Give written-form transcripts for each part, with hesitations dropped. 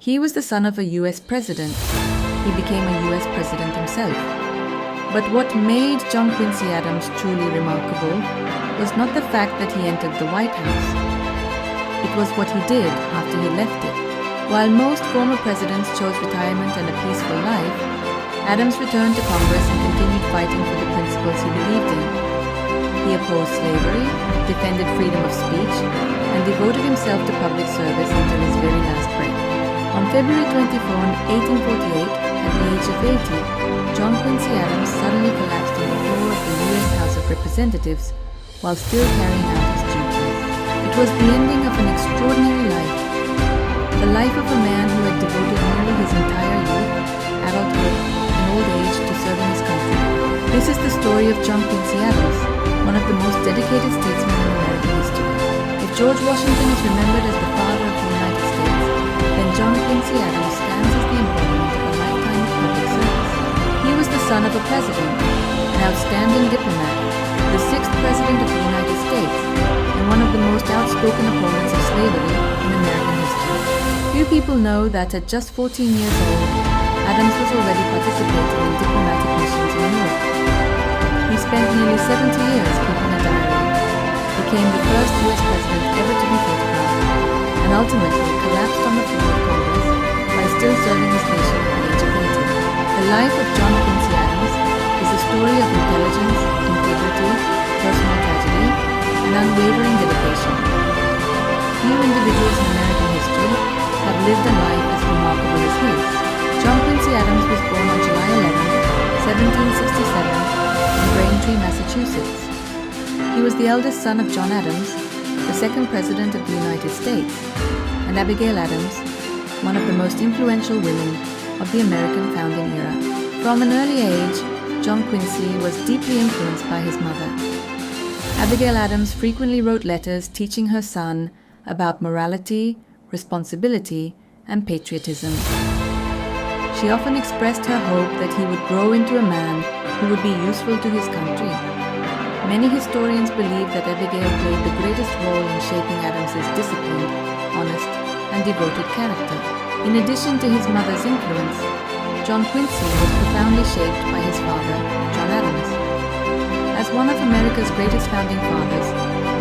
He was the son of a U.S. president. He became a U.S. president himself. But what made John Quincy Adams truly remarkable was not the fact that he entered the White House. It was what he did after he left it. While most former presidents chose retirement and a peaceful life, Adams returned to Congress and continued fighting for the principles he believed in. He opposed slavery, defended freedom of speech, and devoted himself to public service until his very last breath. On February 24, 1848, at the age of 80, John Quincy Adams suddenly collapsed on the floor of the U.S. House of Representatives while still carrying out his duties. It was the ending of an extraordinary life, the life of a man who had devoted nearly his entire youth, adulthood, and old age to serving his country. This is the story of John Quincy Adams, one of the most dedicated statesmen in American history. If George Washington is remembered as the father of the United States, then John Quincy Adams stands as the embodiment of a lifetime of public service. He was the son of a president, an outstanding diplomat, the sixth president of the United States, and one of the most outspoken opponents of slavery in American history. Few people know that at just 14 years old, Adams was already participating in diplomatic missions in Europe. He spent nearly 70 years keeping a diary, became the first U.S. president ever to be photographed, and ultimately collapsed on the floor of Congress while still serving his nation at the age of 80. The life of John Quincy Adams is a story of intelligence, integrity, personal tragedy, and unwavering dedication. Few individuals in American history have lived a life as remarkable as his. John Quincy Adams was born on July 11, 1767, in Braintree, Massachusetts. He was the eldest son of John Adams, the second president of the United States, and Abigail Adams, one of the most influential women of the American founding era. From an early age, John Quincy was deeply influenced by his mother. Abigail Adams frequently wrote letters teaching her son about morality, responsibility, and patriotism. She often expressed her hope that he would grow into a man who would be useful to his country. Many historians believe that Abigail played the greatest role in shaping Adams's disciplined, honest, and devoted character. In addition to his mother's influence, John Quincy was profoundly shaped by his father, John Adams. As one of America's greatest founding fathers,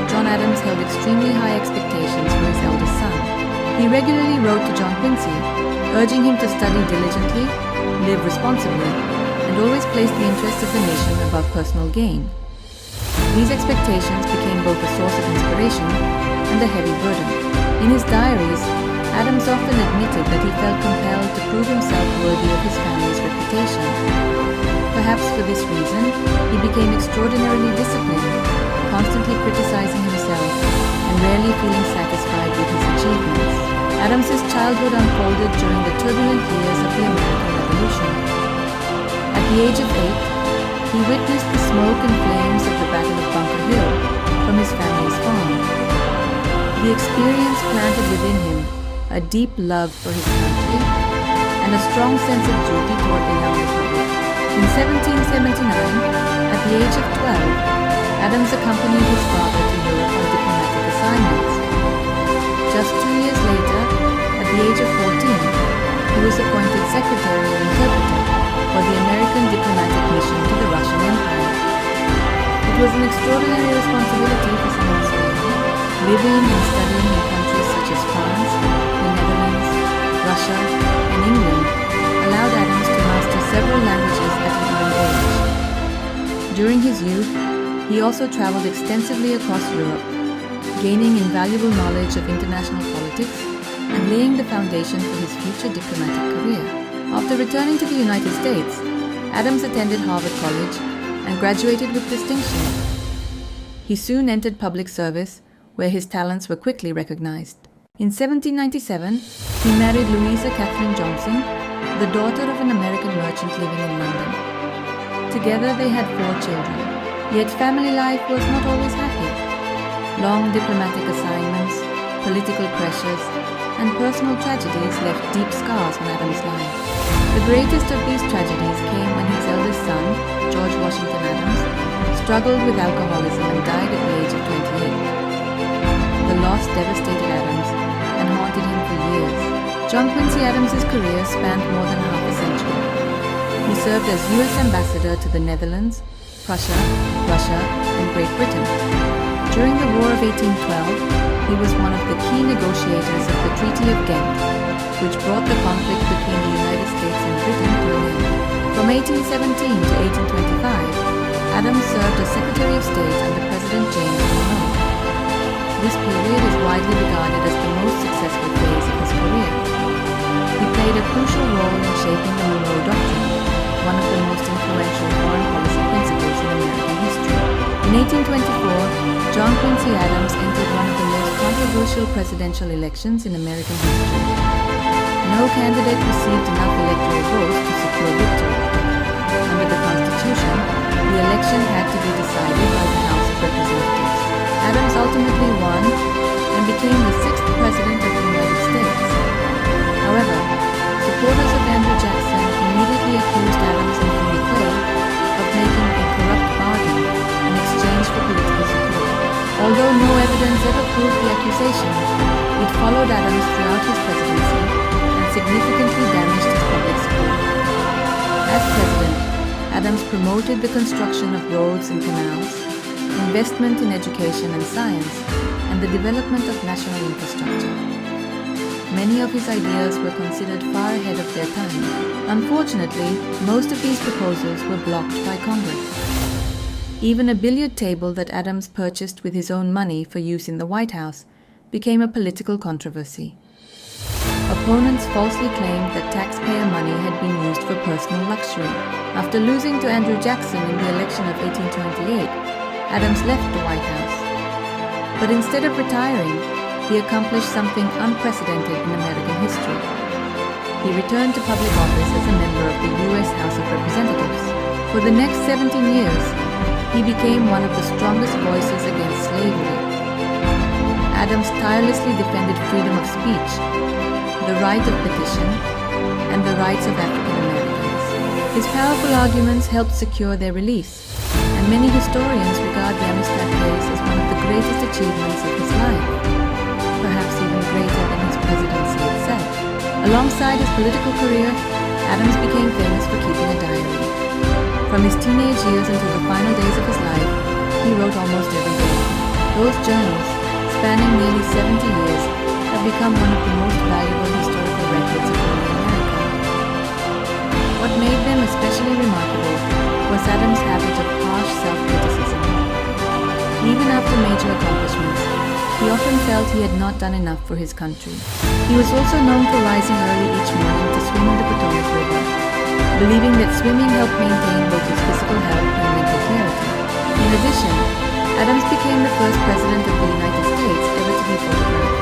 John Adams held extremely high expectations for his eldest son. He regularly wrote to John Quincy, urging him to study diligently, live responsibly, and always place the interests of the nation above personal gain. These expectations became both a source of inspiration and a heavy burden. In his diaries, Adams often admitted that he felt compelled to prove himself worthy of his family's reputation. Perhaps for this reason, he became extraordinarily disciplined, constantly criticizing himself and rarely feeling satisfied with his achievements. Adams's childhood unfolded during the turbulent years of the American Revolution. At the age of 8, he witnessed the smoke and flames of the Battle of Bunker Hill from his family's farm. The experience planted within him a deep love for his country and a strong sense of duty toward the young republic. In 1779, at the age of 12, Adams accompanied his father to Europe on diplomatic assignments. Just 2 years later, at the age of 14, he was appointed secretary and interpreter for the American diplomatic mission to the Russian Empire. It was an extraordinary responsibility for someone so young. Living and studying in countries such as France, the Netherlands, Russia, and England allowed Adams to master several languages at an early age. During his youth, he also traveled extensively across Europe, gaining invaluable knowledge of international politics and laying the foundation for his future diplomatic career. After returning to the United States, Adams attended Harvard College and graduated with distinction. He soon entered public service, where his talents were quickly recognized. In 1797, he married Louisa Catherine Johnson, the daughter of an American merchant living in London. Together they had 4 children, yet family life was not always happy. Long diplomatic assignments, political pressures, and personal tragedies left deep scars on Adams' life. The greatest of these tragedies came when his eldest son, George Washington Adams, struggled with alcoholism and died at the age of 28. The loss devastated Adams and haunted him for years. John Quincy Adams's career spanned more than half a century. He served as U.S. ambassador to the Netherlands, Prussia, Russia, and Great Britain. During the War of 1812, he was one of the key negotiators of the Treaty of Ghent, which brought the conflict between the United States and Britain to an end. From 1817 to 1825, Adams served as Secretary of State under President James Monroe. This period is widely regarded as the most successful phase of his career. He played a crucial role in shaping the Monroe Doctrine, one of the most influential foreign policy principles in American history. In 1824, John Quincy Adams entered one of the most controversial presidential elections in American history. No candidate received enough electoral votes to secure victory. Under the Constitution, the election had to be decided by the House of Representatives. Adams ultimately won and became the 6th President of the United States. However, supporters of Andrew Jackson immediately accused Adams and Henry Clay of making a corrupt bargain in exchange for political support. Although no evidence ever proved the accusation, it followed Adams throughout his presidency and significantly damaged his public support. As president, Adams promoted the construction of roads and canals, investment in education and science, and the development of national infrastructure. Many of his ideas were considered far ahead of their time. Unfortunately, most of these proposals were blocked by Congress. Even a billiard table that Adams purchased with his own money for use in the White House became a political controversy. Opponents falsely claimed that taxpayer money had been used for personal luxury. After losing to Andrew Jackson in the election of 1828, Adams left the White House. But instead of retiring, he accomplished something unprecedented in American history. He returned to public office as a member of the U.S. House of Representatives. For the next 17 years, he became one of the strongest voices against slavery. Adams tirelessly defended freedom of speech, the right of petition, and the rights of African Americans. His powerful arguments helped secure their release, and many historians regard the Amistad case as one of the greatest achievements of his life, perhaps even greater than his presidency itself. Alongside his political career, Adams became famous for keeping a diary. From his teenage years until the final days of his life, he wrote almost every day. Those journals, spanning nearly 70 years, have become one of the most valuable historical records of early America. What made them especially remarkable was Adams' habit of harsh self-criticism. Even after major accomplishments, he often felt he had not done enough for his country. He was also known for rising early each morning to swim in the Potomac River, believing that swimming helped maintain both his physical health and mental clarity. In addition, Adams became the first president of the United States ever to be photographed.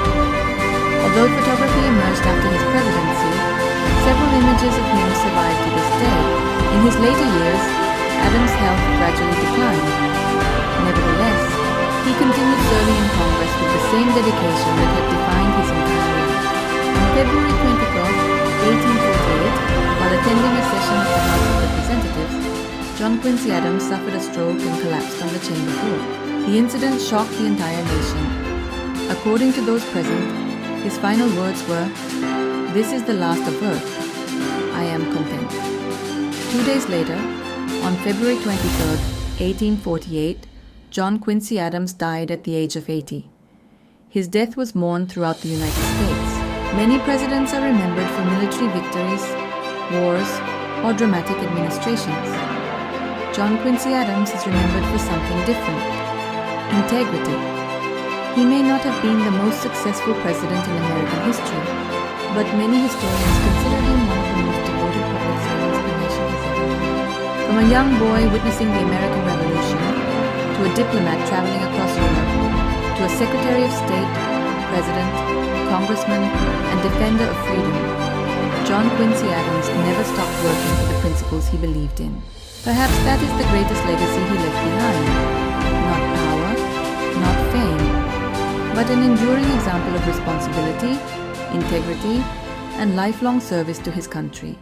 Although photography emerged after his presidency, several images of him survive to this day. In his later years, Adams' health gradually declined. Nevertheless, he continued serving in Congress with the same dedication that had defined his entire life. On February 24, 1848, while attending a session of the House of Representatives, John Quincy Adams suffered a stroke and collapsed on the chamber floor. The incident shocked the entire nation. According to those present, his final words were, "This is the last of earth. I am content." 2 days later, on February 23, 1848, John Quincy Adams died at the age of 80. His death was mourned throughout the United States. Many presidents are remembered for military victories, wars, or dramatic administrations. John Quincy Adams is remembered for something different: integrity. He may not have been the most successful president in American history, but many historians consider him one of the most devoted public servants the nation has ever known. From a young boy witnessing the American Revolution, to a diplomat traveling across Europe, to a Secretary of State, President, Congressman, and defender of freedom, John Quincy Adams never stopped working for the principles he believed in. Perhaps that is the greatest legacy he left behind. Not power, not fame, but an enduring example of responsibility, integrity, and lifelong service to his country.